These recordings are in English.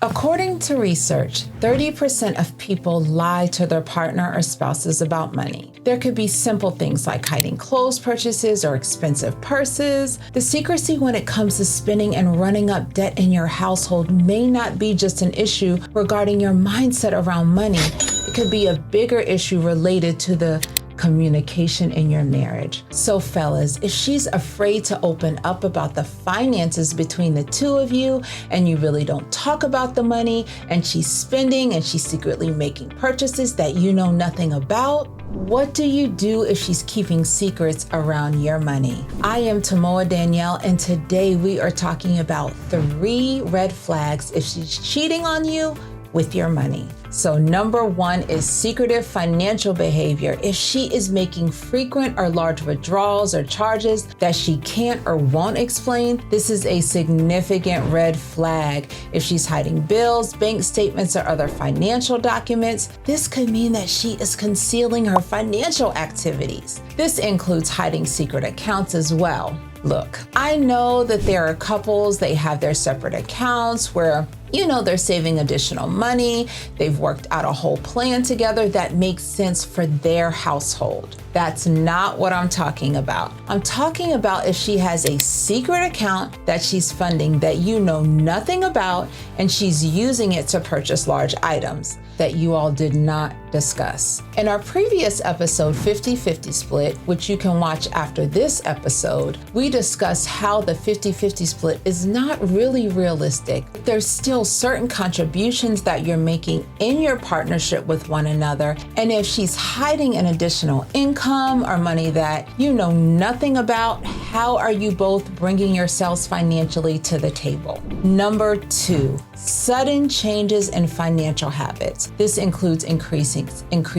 According to research, 30% of people lie to their partner or spouses about money. There could be simple things like hiding clothes purchases or expensive purses. The secrecy when it comes to spending and running up debt in your household may not be just an issue regarding your mindset around money. It could be a bigger issue related to the communication in your marriage. So fellas, if she's afraid to open up about the finances between the two of you and you really don't talk about the money and she's spending and she's secretly making purchases that you know nothing about, what do you do if she's keeping secrets around your money? I am Tamoa Danielle, and today we are talking about 3 red flags if she's cheating on you with your money. So number 1 is secretive financial behavior. If she is making frequent or large withdrawals or charges that she can't or won't explain, this is a significant red flag. If she's hiding bills, bank statements, or other financial documents, this could mean that she is concealing her financial activities. This includes hiding secret accounts as well. Look, I know that there are couples, they have their separate accounts where they're saving additional money. They've worked out a whole plan together that makes sense for their household. That's not what I'm talking about. I'm talking about if she has a secret account that she's funding that you know nothing about, and she's using it to purchase large items that you all did not discuss. In our previous episode, 50-50 split, which you can watch after this episode, we discussed how the 50-50 split is not really realistic. There's still certain contributions that you're making in your partnership with one another. And if she's hiding an additional income or money that you know nothing about, how are you both bringing yourselves financially to the table? Number 2, sudden changes in financial habits. This includes increased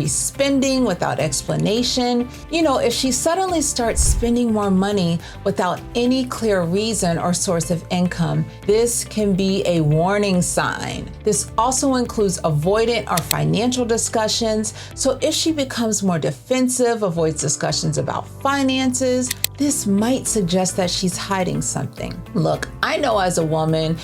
spending without explanation. If she suddenly starts spending more money without any clear reason or source of income, this can be a warning sign. This also includes avoidant or financial discussions. So if she becomes more defensive, avoids discussions about finances, this might suggest that she's hiding something. Look, I know as a woman,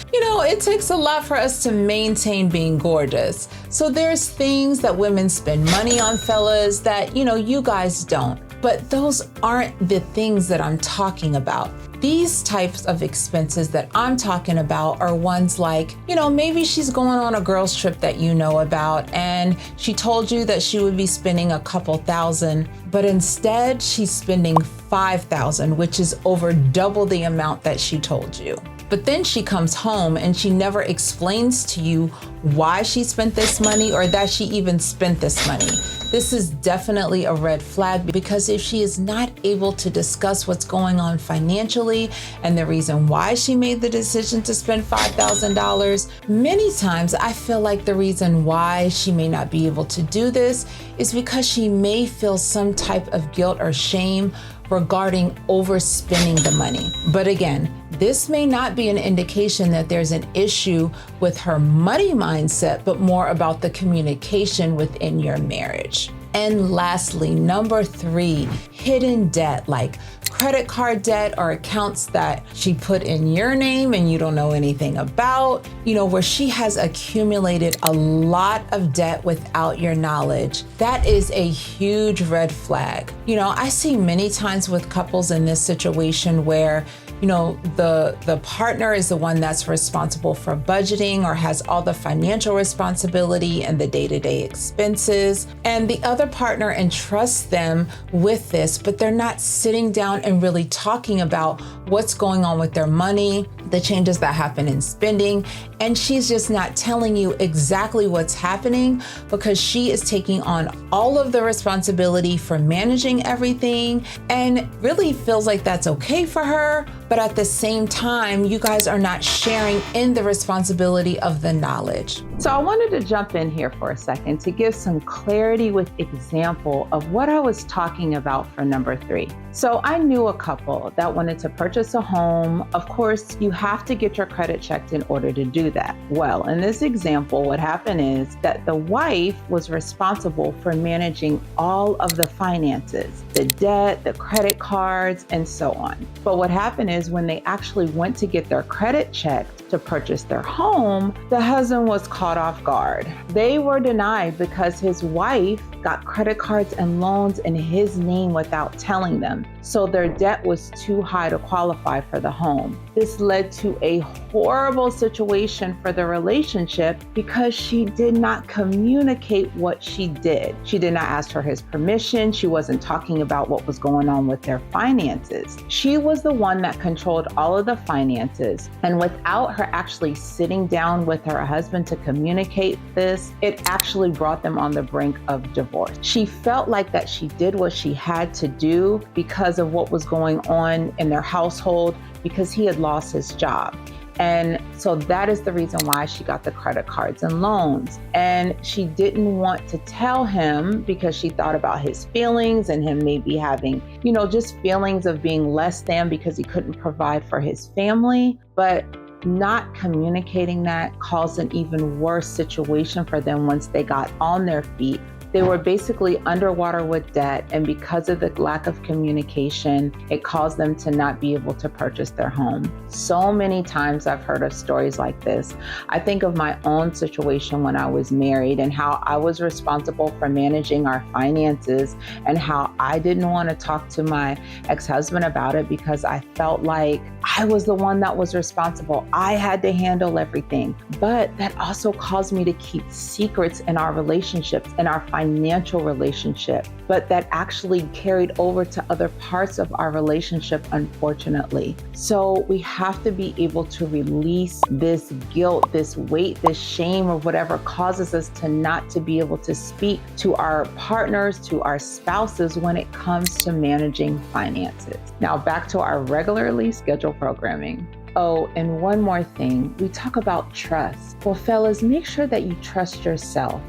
it takes a lot for us to maintain being gorgeous. So there's things that women spend money on, fellas, that, you guys don't. But those aren't the things that I'm talking about. These types of expenses that I'm talking about are ones like, maybe she's going on a girls' trip that you know about, and she told you that she would be spending a couple thousand, but instead she's spending $5,000, which is over double the amount that she told you. But then she comes home and she never explains to you why she spent this money or that she even spent this money. This is definitely a red flag, because if she is not able to discuss what's going on financially and the reason why she made the decision to spend $5,000, many times I feel like the reason why she may not be able to do this is because she may feel some type of guilt or shame regarding overspending the money. But again, this may not be an indication that there's an issue with her money mindset, but more about the communication within your marriage. And lastly, number 3, hidden debt, like credit card debt or accounts that she put in your name and you don't know anything about, where she has accumulated a lot of debt without your knowledge. That is a huge red flag. I see many times with couples in this situation where the partner is the one that's responsible for budgeting or has all the financial responsibility and the day-to-day expenses. And the other partner entrusts them with this, but they're not sitting down and really talking about what's going on with their money, the changes that happen in spending. And she's just not telling you exactly what's happening because she is taking on all of the responsibility for managing everything and really feels like that's okay for her. But at the same time, you guys are not sharing in the responsibility of the knowledge. So I wanted to jump in here for a second to give some clarity with example of what I was talking about for number 3. So I knew a couple that wanted to purchase a home. Of course, you have to get your credit checked in order to do that. Well, in this example, what happened is that the wife was responsible for managing all of the finances, the debt, the credit cards, and so on. But what happened is when they actually went to get their credit checked to to purchase their home, the husband was caught off guard. They were denied because his wife got credit cards and loans in his name without telling them. So their debt was too high to qualify for the home. This led to a horrible situation for the relationship because she did not communicate what she did. She did not ask for his permission. She wasn't talking about what was going on with their finances. She was the one that controlled all of the finances. And without her actually sitting down with her husband to communicate this, it actually brought them on the brink of divorce. She felt like that she did what she had to do because of what was going on in their household, because he had lost his job. And so that is the reason why she got the credit cards and loans. And she didn't want to tell him because she thought about his feelings and him maybe having, just feelings of being less than because he couldn't provide for his family. But not communicating that caused an even worse situation for them once they got on their feet. They were basically underwater with debt, and because of the lack of communication, it caused them to not be able to purchase their home. So many times I've heard of stories like this. I think of my own situation when I was married and how I was responsible for managing our finances and how I didn't want to talk to my ex-husband about it because I felt like I was the one that was responsible. I had to handle everything. But that also caused me to keep secrets in our relationships and our financial relationship, but that actually carried over to other parts of our relationship, unfortunately. So we have to be able to release this guilt, this weight, this shame, or whatever causes us to not to be able to speak to our partners, to our spouses when it comes to managing finances. Now back to our regularly scheduled programming. Oh, and one more thing, we talk about trust. Well, fellas, make sure that you trust yourself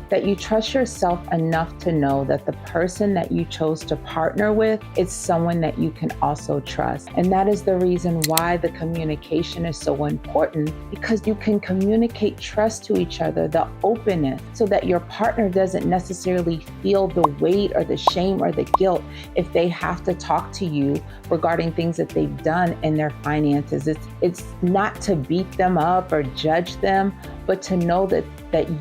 enough to know that the person that you chose to partner with is someone that you can also trust. And that is the reason why the communication is so important, because you can communicate trust to each other, the openness, so that your partner doesn't necessarily feel the weight or the shame or the guilt if they have to talk to you regarding things that they've done in their finances. It's not to beat them up or judge them, but to know that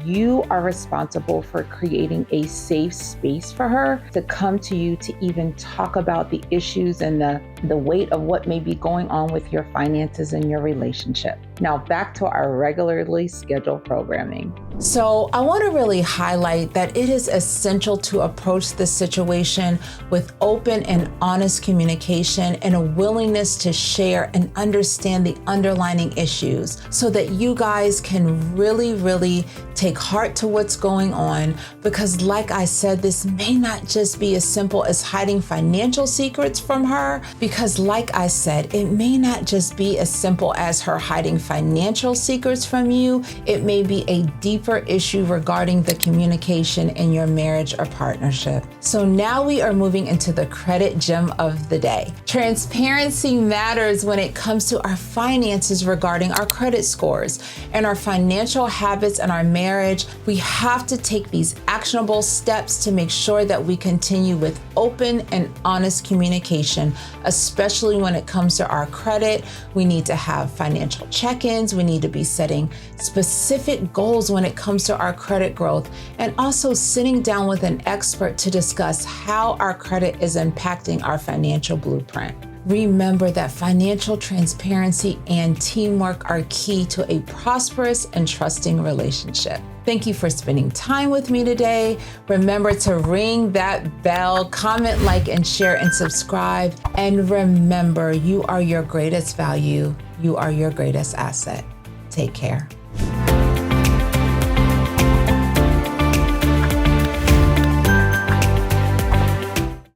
you are responsible for creating a safe space for her to come to you to even talk about the issues and the weight of what may be going on with your finances and your relationship. Now back to our regularly scheduled programming. So I want to really highlight that it is essential to approach this situation with open and honest communication and a willingness to share and understand the underlying issues so that you guys can really take heart to what's going on. Because like I said, this may not just be as simple as hiding financial secrets from her, because like I said, it may not just be as simple as her hiding financial secrets from you. It may be a deeper issue regarding the communication in your marriage or partnership. So now we are moving into the credit gem of the day. Transparency matters when it comes to our finances regarding our credit scores and our financial habits and our marriage. We have to take these actionable steps to make sure that we continue with open and honest communication, especially when it comes to our credit. We need to have financial check-ins. We need to be setting specific goals when it comes to our credit growth, and also sitting down with an expert to discuss how our credit is impacting our financial blueprint. Remember that financial transparency and teamwork are key to a prosperous and trusting relationship. Thank you for spending time with me today. Remember to ring that bell, comment, like, and share, and subscribe. And remember, you are your greatest value. You are your greatest asset. Take care.